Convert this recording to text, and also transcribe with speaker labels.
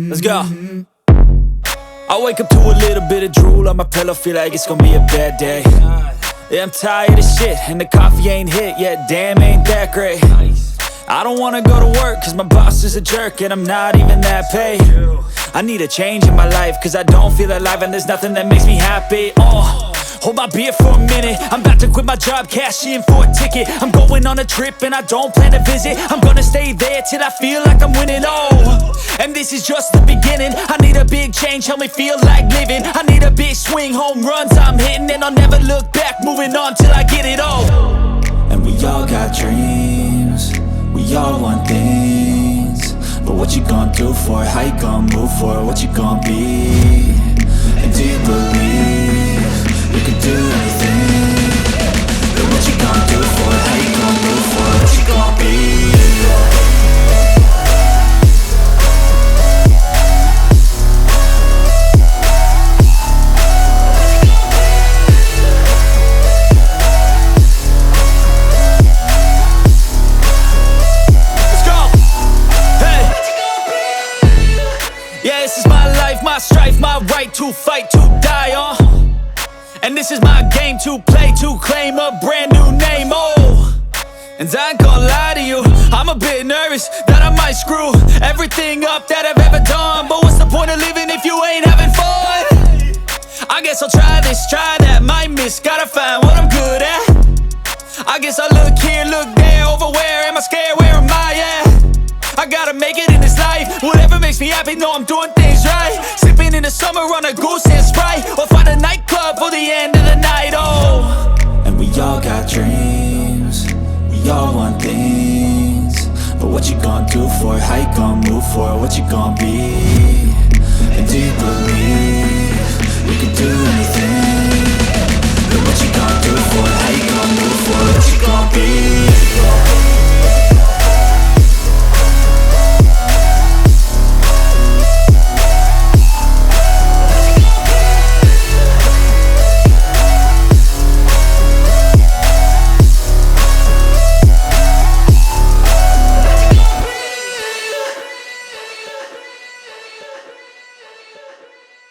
Speaker 1: Let's go. I wake up to a little bit of drool on my pillow, feel like it's gonna be a bad day. Yeah, I'm tired of shit, and the coffee ain't hit yet, damn, ain't that great. I don't wanna go to work, cause my boss is a jerk, and I'm not even that paid. I need a change in my life, cause I don't feel alive, and there's nothing that makes me happy. Hold my beer for a minute, I'm about to quit my job, cash in for a ticket. I'm going on a trip and I don't plan to visit. I'm gonna stay there till I feel like I'm winning, and this is just the beginning. I need a big change, help me feel like living. I need a big swing, home runs I'm hitting, and I'll never look back, moving on till I get it all. And we all got dreams, we all want things, but what you gonna do for it? How you gonna move for it? What you gonna be? And do you believe you can do anything? But what you gonna do for it? How you gonna move for it? What you gonna be? My strife, my right to fight, to die on. And this is my game to play, to claim a brand new name, And I ain't gonna lie to you, I'm a bit nervous that I might screw everything up that I've ever done. But what's the point of living if you ain't having fun? I guess I'll try this, try that, might miss, gotta find what I'm good at. I guess I look here, look there, over where am I scared, where am I at? I gotta make it in this life, whatever makes me happy, know I'm doing things right. Sipping in the summer on a goose and Sprite, or find a nightclub for the end of the night, And we all got dreams, we all want things, but what you gonna do for it? How you gonna move for it? What you gonna be? And do you believe you can do anything? But what you gonna do for it? How you gonna move for it? What you gonna be?